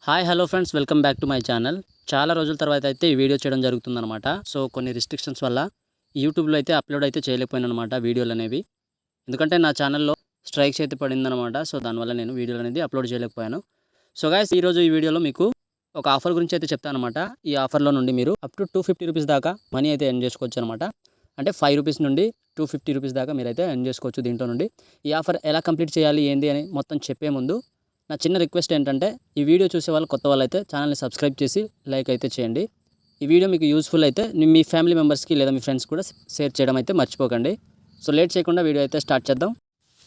Hi hello friends, welcome back to my channel. చాలా రోజుల తర్వాత అయితే ఈ వీడియో చేయడం జరుగుతుందన్నమాట. సో కొన్ని రిస్ట్రిక్షన్స్ వల్ల యూట్యూబ్లో అయితే అప్లోడ్ అయితే చేయలేకపోయాను అనమాట వీడియోలు అనేవి. ఎందుకంటే నా ఛానల్లో స్ట్రైక్స్ అయితే పడిందనమాట. సో దానివల్ల నేను వీడియోలు అనేది అప్లోడ్ చేయలేకపోయాను. సో గైస్, ఈరోజు ఈ వీడియోలో మీకు ఒక ఆఫర్ గురించి అయితే చెప్తాను అనమాట. ఈ ఆఫర్లో నుండి మీరు అప్ టు 250 రూపీస్ దాకా మనీ అయితే ఎర్న్ చేసుకోవచ్చు అనమాట. అంటే 5 రూపీస్ నుండి 250 రూపీస్ దాకా మీరైతే ఎర్న్ చేసుకోవచ్చు దీంట్లో నుండి. ఈ ఆఫర్ ఎలా కంప్లీట్ చేయాలి ఏంది అని మొత్తం చెప్పే ముందు నా చిన్న రిక్వెస్ట్ ఏంటంటే, ఈ వీడియో చూసే వాళ్ళు కొత్త వాళ్ళు అయితే ఛానల్ని సబ్స్క్రైబ్ చేసి లైక్ అయితే చేయండి. ఈ వీడియో మీకు యూస్ఫుల్ అయితే మీ ఫ్యామిలీ మెంబర్స్కి లేదా మీ ఫ్రెండ్స్ కూడా షేర్ చేయడం అయితే మర్చిపోకండి. సో లేట్ చేయకుండా వీడియో అయితే స్టార్ట్ చేద్దాం.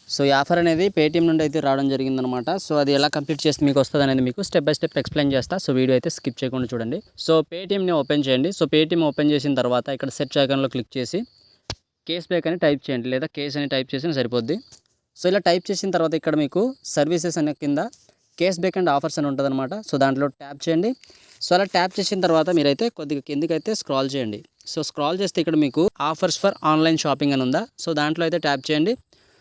సో ఈ ఆఫర్ అనేది పేటీఎం నుండి అయితే రావడం జరిగిందనమాట. సో అది ఎలా కంప్లీట్ చేస్తే మీకు వస్తుంది అనేది మీకు స్టెప్ బై స్టెప్ ఎక్స్ప్లెయిన్ చేస్తా. సో వీడియో అయితే స్కిప్ చేయకుండా చూడండి. సో పేటీఎంని ఓపెన్ చేయండి. సో పేటీఎం ఓపెన్ చేసిన తర్వాత ఇక్కడ సెర్చ్ ఐకాన్లో క్లిక్ చేసి కేస్ బ్యాక్ అని టైప్ చేయండి, లేదా కేస్ అని టైప్ చేసినా సరిపోద్ది. సో ఇలా టైప్ చేసిన తర్వాత ఇక్కడ మీకు సర్వీసెస్ అనే కింద కేస్ బ్యాక్ అండ్ ఆఫర్స్ అని ఉంటుంది అనమాట. సో దాంట్లో ట్యాప్ చేయండి. సో అలా ట్యాప్ చేసిన తర్వాత మీరైతే కొద్దిగా కిందకైతే స్క్రాల్ చేయండి. సో స్క్రాల్ చేస్తే ఇక్కడ మీకు ఆఫర్స్ ఫర్ ఆన్లైన్ షాపింగ్ అని ఉందా. సో దాంట్లో అయితే ట్యాప్ చేయండి.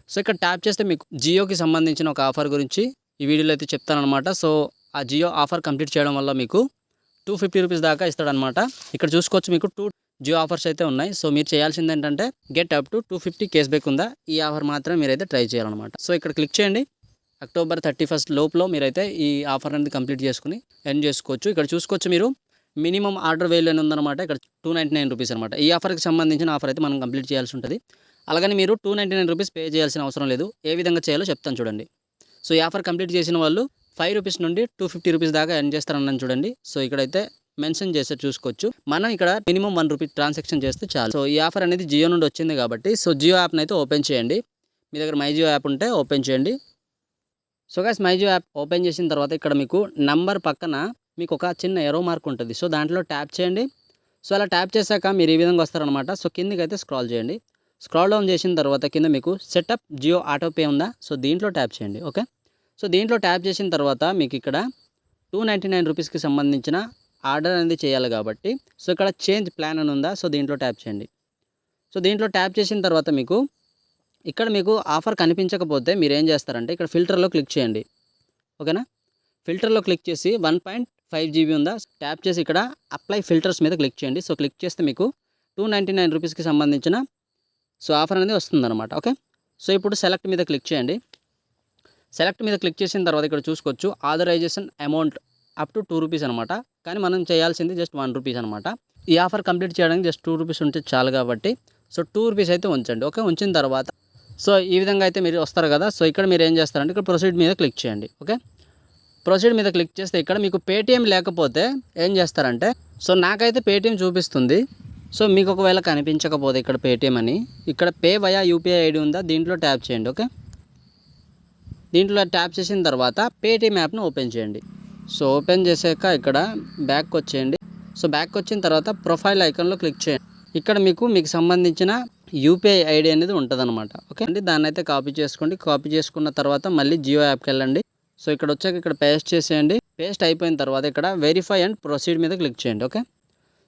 సో ఇక్కడ ట్యాప్ చేస్తే మీకు జియోకి సంబంధించిన ఒక ఆఫర్ గురించి ఈ వీడియోలో అయితే చెప్తానమాట. సో ఆ జియో ఆఫర్ కంప్లీట్ చేయడం వల్ల మీకు 250 రూపీస్ దాకా ఇస్తాడనమాట. ఇక్కడ చూసుకోవచ్చు, మీకు 2 జియో ఆఫర్స్ అయితే ఉన్నాయి. సో మీరు చేయాల్సింది ఏంటంటే get up to 250 case back ఉందా, ఈ ఆఫర్ మాత్రం మీరైతే ట్రై చేయాలన్నమాట. సో ఇక్కడ క్లిక్ చేయండి. అక్టోబర్ 31 లోపల మీరైతే ఈ ఆఫర్ అనేది కంప్లీట్ చేసుకుని ఎర్న్ చేసుకోవచ్చు. ఇక్కడ చూసుకోవచ్చు, మీరు మినిమం ఆర్డర్ వేలు అని ఉందన్నమాట. ఇక్కడ 299 రూపీస్ అనమాట. ఈ ఆఫర్కి సంబంధించిన ఆఫర్ అయితే మనం కంప్లీట్ చేయాల్సి ఉంటుంది. అలాగని మీరు 299 రూపీస్ పే చేయాల్సిన అవసరం లేదు. ఏ విధంగా చేయాలో చెప్తాను చూడండి. సో ఈ ఆఫర్ కంప్లీట్ చేసిన వాళ్ళు 5 రూపీస్ నుండి 250 రూపీస్ దాకా ఎర్న్ చేస్తారన్నాను చూడండి. సో ఇక్కడైతే మెన్షన్ చేస్తే చూసుకోవచ్చు, మనం ఇక్కడ మినిమం 1 రూపీ ట్రాన్సాక్షన్ చేస్తే చాలు. సో ఈ ఆఫర్ అనేది జియో నుండి వచ్చింది కాబట్టి సో జియో యాప్ని అయితే ఓపెన్ చేయండి. మీ దగ్గర మై జియో యాప్ ఉంటే ఓపెన్ చేయండి. So guys, my Jio app open చేసిన తర్వాత ఇక్కడ మీకు నంబర్ పక్కన మీకు ఒక చిన్న ఎరో మార్క్ ఉంటుంది. సో దాంట్లో ట్యాప్ చేయండి. సో అలా ట్యాప్ చేశాక మీరు ఈ విధంగా వస్తారనమాట. సో కిందకి అయితే స్క్రాల్ చేయండి. స్క్రాల్ డౌన్ చేసిన తర్వాత కింద మీకు సెటప్ జియో ఆటోపే ఉందా. సో దీంట్లో ట్యాప్ చేయండి. ఓకే, సో దీంట్లో ట్యాప్ చేసిన తర్వాత మీకు ఇక్కడ 299 రూపీస్కి సంబంధించిన ఆర్డర్ అనేది చేయాలి కాబట్టి సో ఇక్కడ చేంజ్ ప్లాన్ అని ఉందా. సో దీంట్లో ట్యాప్ చేయండి. సో దీంట్లో ట్యాప్ చేసిన తర్వాత మీకు ఇక్కడ మీకు ఆఫర్ కనిపించకపోతే మీరు ఏం చేస్తారంటే ఇక్కడ ఫిల్టర్లో క్లిక్ చేయండి. ఓకేనా, ఫిల్టర్లో క్లిక్ చేసి 1.5 GB ఉందా, ట్యాప్ చేసి ఇక్కడ అప్లై ఫిల్టర్స్ మీద క్లిక్ చేయండి. సో క్లిక్ చేస్తే మీకు 299 రూపీస్కి సంబంధించిన సో ఆఫర్ అనేది వస్తుందన్నమాట. ఓకే, సో ఇప్పుడు సెలెక్ట్ మీద క్లిక్ చేయండి. సెలెక్ట్ మీద క్లిక్ చేసిన తర్వాత ఇక్కడ చూసుకోవచ్చు, authorisation amount up to 2 rupees అనమాట. కానీ మనం చేయాల్సింది జస్ట్ 1 రూపీస్ అనమాట. ఈ ఆఫర్ కంప్లీట్ చేయడానికి జస్ట్ 2 రూపీస్ ఉంటే చాలు కాబట్టి సో 2 రూపీస్ అయితే ఉంచండి. ఓకే, ఉంచిన తర్వాత సో ఈ విధంగా అయితే మీరు వస్తారు కదా. సో ఇక్కడ మీరు ఏం చేస్తారంటే ఇక్కడ ప్రొసీడ్ మీద క్లిక్ చేయండి. ఓకే, ప్రొసీడ్ మీద క్లిక్ చేస్తే ఇక్కడ మీకు పేటీఎం లేకపోతే ఏం చేస్తారంటే, సో నాకైతే పేటీఎం చూపిస్తుంది. సో మీకు ఒకవేళ కనిపించకపోతే ఇక్కడ పేటీఎం అని ఇక్కడ పే వయా యూపీఐ ఐడి ఉందా, దీంట్లో ట్యాప్ చేయండి. ఓకే, దీంట్లో ట్యాప్ చేసిన తర్వాత పేటీఎం యాప్ను ఓపెన్ చేయండి. సో ఓపెన్ చేసాక ఇక్కడ బ్యాక్ వచ్చేయండి. సో బ్యాక్ వచ్చిన తర్వాత ప్రొఫైల్ ఐకాన్లో క్లిక్ చేయండి. ఇక్కడ మీకు సంబంధించిన యూపీఐ ఐడి అనేది ఉంటుంది అనమాట. ఓకే అండి, దాన్ని అయితే కాపీ చేసుకోండి. కాపీ చేసుకున్న తర్వాత మళ్ళీ జియో యాప్కి వెళ్ళండి. సో ఇక్కడ వచ్చాక ఇక్కడ పేస్ట్ చేసేయండి. పేస్ట్ అయిపోయిన తర్వాత ఇక్కడ వెరిఫై అండ్ ప్రొసీడ్ మీద క్లిక్ చేయండి. ఓకే,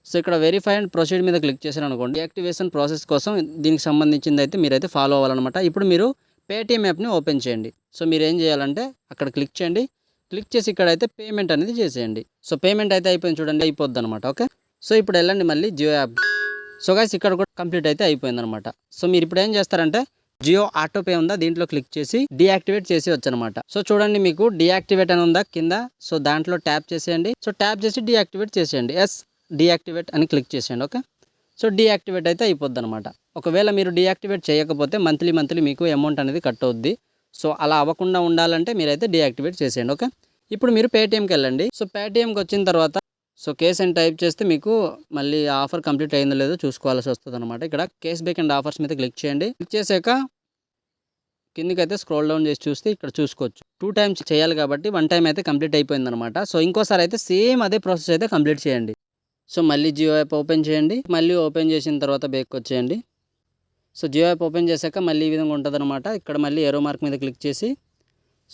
సో ఇక్కడ వెరిఫై అండ్ ప్రొసీడ్ మీద క్లిక్ చేశారనుకోండి, యాక్టివేషన్ ప్రాసెస్ కోసం దీనికి సంబంధించింది అయితే మీరైతే ఫాలో అవ్వాలన్నమాట. ఇప్పుడు మీరు పేటీఎం యాప్ని ఓపెన్ చేయండి. సో మీరు ఏం చేయాలంటే అక్కడ క్లిక్ చేయండి. క్లిక్ చేసి ఇక్కడైతే పేమెంట్ అనేది చేసేయండి. సో పేమెంట్ అయితే అయిపోయింది చూడండి, అయిపోద్ది అనమాట. ఓకే, సో ఇప్పుడు వెళ్ళండి మళ్ళీ జియో యాప్. సో గైస్, ఇక్కడ కూడా కంప్లీట్ అయితే అయిపోయింది అనమాట. సో మీరు ఇప్పుడు ఏం చేస్తారంటే జియో ఆటోపే ఉందా, దీంట్లో క్లిక్ చేసి డీయాక్టివేట్ చేసి వచ్చనమాట. సో చూడండి, మీకు డీయాక్టివేట్ అని ఉందా కింద. సో దాంట్లో ట్యాప్ చేసేయండి. సో ట్యాప్ చేసి డీయాక్టివేట్ చేసేయండి. ఎస్, డీయాక్టివేట్ అని క్లిక్ చేసేయండి. ఓకే, సో డీయాక్టివేట్ అయితే అయిపోద్ది అనమాట. ఒకవేళ మీరు డీయాక్టివేట్ చేయకపోతే మంత్లీ మీకు అమౌంట్ అనేది కట్ అవుద్ది. సో అలా అవ్వకుండా ఉండాలంటే మీరైతే డీయాక్టివేట్ చేసేయండి. ఓకే, ఇప్పుడు మీరు పేటీఎంకి వెళ్ళండి. సో పేటీఎంకి వచ్చిన తర్వాత సో కేస్ అని టైప్ చేస్తే మీకు మళ్ళీ ఆఫర్ కంప్లీట్ అయిందో లేదో చూసుకోవాల్సి వస్తుంది అనమాట. ఇక్కడ కేస్ బ్యాక్ అండ్ ఆఫర్స్ మీద క్లిక్ చేయండి. క్లిక్ చేసాక కిందకైతే స్క్రోల్ డౌన్ చేసి చూస్తే ఇక్కడ చూసుకోవచ్చు 2 టైమ్స్ చేయాలి కాబట్టి 1 టైం అయితే కంప్లీట్ అయిపోయింది అనమాట. సో ఇంకోసారి అయితే సేమ్ అదే ప్రాసెస్ అయితే కంప్లీట్ చేయండి. సో మళ్ళీ జియో యాప్ ఓపెన్ చేయండి. మళ్ళీ ఓపెన్ చేసిన తర్వాత బ్యాక్ వచ్చేయండి. సో జియో యాప్ ఓపెన్ చేశాక మళ్ళీ ఈ విధంగా ఉంటుంది అనమాట. ఇక్కడ మళ్ళీ ఏరో మార్క్ మీద క్లిక్ చేసి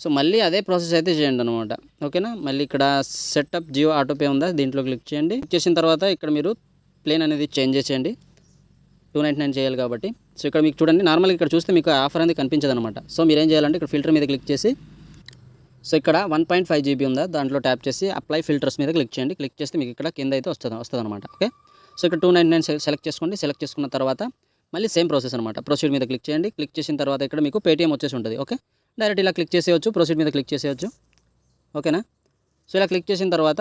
సో మళ్ళీ అదే ప్రాసెస్ అయితే చేయండి అనమాట. ఓకేనా, మళ్ళీ ఇక్కడ సెటప్ జియో ఆటోపే ఉందా, దీంట్లో క్లిక్ చేయండి. క్లిక్ చేసిన తర్వాత ఇక్కడ మీరు ప్లేన్ అనేది చేంజ్ చేసేయండి. 299 చేయాలి కాబట్టి. సో ఇక్కడ మీకు చూడండి, నార్మల్గా ఇక్కడ చూస్తే మీకు ఆఫర్ అనేది కనిపించదు అనమాట. సో మీరు ఏం చేయాలంటే ఇక్కడ ఫిల్టర్ మీద క్లిక్ చేసి సో ఇక్కడ 1.5 GB ఉందా, దాంట్లో ట్యాప్ చేసి అప్లై ఫిల్టర్స్ మీద క్లిక్ చేయండి. క్లిక్ చేస్తే మీకు ఇక్కడ కింద అయితే వస్తుంది అనమాట. ఓకే, సో ఇక్కడ 299 సెలెక్ట్ చేసుకోండి. సెలెక్ట్ చేసుకున్న తర్వాత మళ్ళీ సేమ్ ప్రాసెస్ అనమాట. ప్రొసీడ్ మీద క్లిక్ చేయండి. క్లిక్ చేసిన తర్వాత ఇక్కడ మీకు పేటీఎం వచ్చేసి ఉంటుంది. ఓకే, డైరెక్ట్ ఇలా క్లిక్ చేసేయచ్చు. ప్రొసీడ్ మీద క్లిక్ చేసేయచ్చు. ఓకేనా, సో ఇలా క్లిక్ చేసిన తర్వాత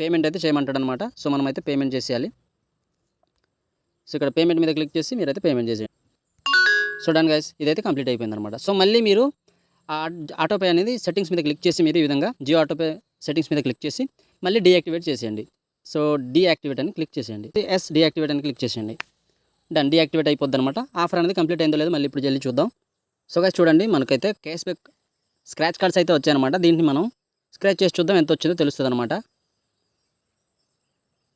పేమెంట్ అయితే చేయమంటాడు అనమాట. సో మనం అయితే పేమెంట్ చేసేయాలి. సో ఇక్కడ పేమెంట్ మీద క్లిక్ చేసి మీరైతే పేమెంట్ చేసేయండి. సో డన్ గైస్, ఇదైతే కంప్లీట్ అయిపోయింది అనమాట. సో మళ్ళీ మీరు ఆటోపే అనేది సెట్టింగ్స్ మీద క్లిక్ చేసి మీరు ఈ విధంగా జియో ఆటోపే సెట్టింగ్స్ మీద క్లిక్ చేసి మళ్ళీ డీయాక్టివేట్ చేసేయండి. సో డీయాక్టివేట్ అని క్లిక్ చేసేయండి. డీయాక్టివేట్ అని క్లిక్ చేసేయండి. డన్, డీయాక్టివేట్ అయిపోద్ది అనమాట. ఆఫర్ అనేది కంప్లీట్ అయిందో లేదో మళ్ళీ ఇప్పుడు వెళ్ళి చూద్దాం. సో గైస్ చూడండి, మనకైతే క్యాష్ బ్యాక్ స్క్రాచ్ కార్డ్స్ అయితే వచ్చాయన్నమాట. దీన్ని మనం స్క్రాచ్ చేసి చూద్దాం, ఎంత వచ్చిందో తెలుస్తుంది అనమాట.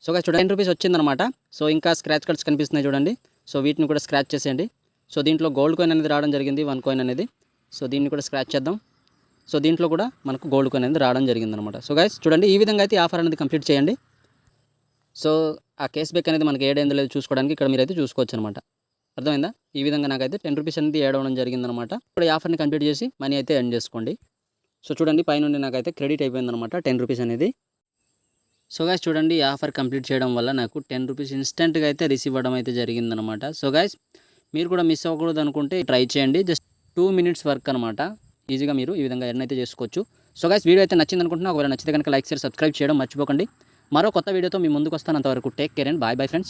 సో గైస్ చూడండి, 10 రూపీస్ వచ్చిందనమాట. సో ఇంకా స్క్రాచ్ కార్డ్స్ కనిపిస్తున్నాయి చూడండి. సో వీటిని కూడా స్క్రాచ్ చేసేయండి. సో దీంట్లో గోల్డ్ కాయిన్ అనేది రావడం జరిగింది, 1 కాయిన్ అనేది. సో దీన్ని కూడా స్క్రాచ్ చేద్దాం. సో దీంట్లో కూడా మనకు గోల్డ్ కాయిన్ అనేది రావడం జరిగిందనమాట. సో గైస్ చూడండి, ఈ విధంగా అయితే ఆఫర్ అనేది కంప్లీట్ చేయండి. సో ఆ కేస్ బ్యాక్ అనేది మనకి ఏడైందో లేదో చూసుకోవడానికి ఇక్కడ మీరైతే చూసుకోవచ్చు అనమాట. అర్థమైందా? ఈ విధంగా నాకైతే 10 రూపీస్ అనేది యాడ్ అవ్వడం జరిగిందనమాట. ఇప్పుడు ఈ ఆఫర్ని కంప్లీట్ చేసి మనీ అయితే ఎర్న్ చేసుకోండి. సో చూడండి, పైనుండి నాకైతే క్రెడిట్ అయిపోయిందనమాట 10 రూపీస్ అనేది. సో గైస్ చూడండి, ఈ ఆఫర్ కంప్లీట్ చేయడం వల్ల నాకు 10 రూపీస్ ఇన్స్టెంట్గా అయితే రిసీవ్ అవ్వడం అయితే జరిగిందనమాట. సో గైస్ మీరు కూడా మిస్ అవ్వకూడదు అనుకుంటే ట్రై చేయండి. జస్ట్ 2 మినిట్స్ వర్క్ అనమాట. ఈజీగా మీరు ఈ విధంగా ఎర్న్ అయితే చేసుకోవచ్చు. సో గైస్ వీడియో అయితే నచ్చింది అనుకుంటున్నా. ఒకవేళ నచ్చితే కనుక లైక్ షేర్ సబ్స్క్రైబ్ చేయడం మర్చిపోకండి. మరో కొత్త వీడియోతో మీ ముందుకు వస్తాను. అంతవరకు take care and bye friends.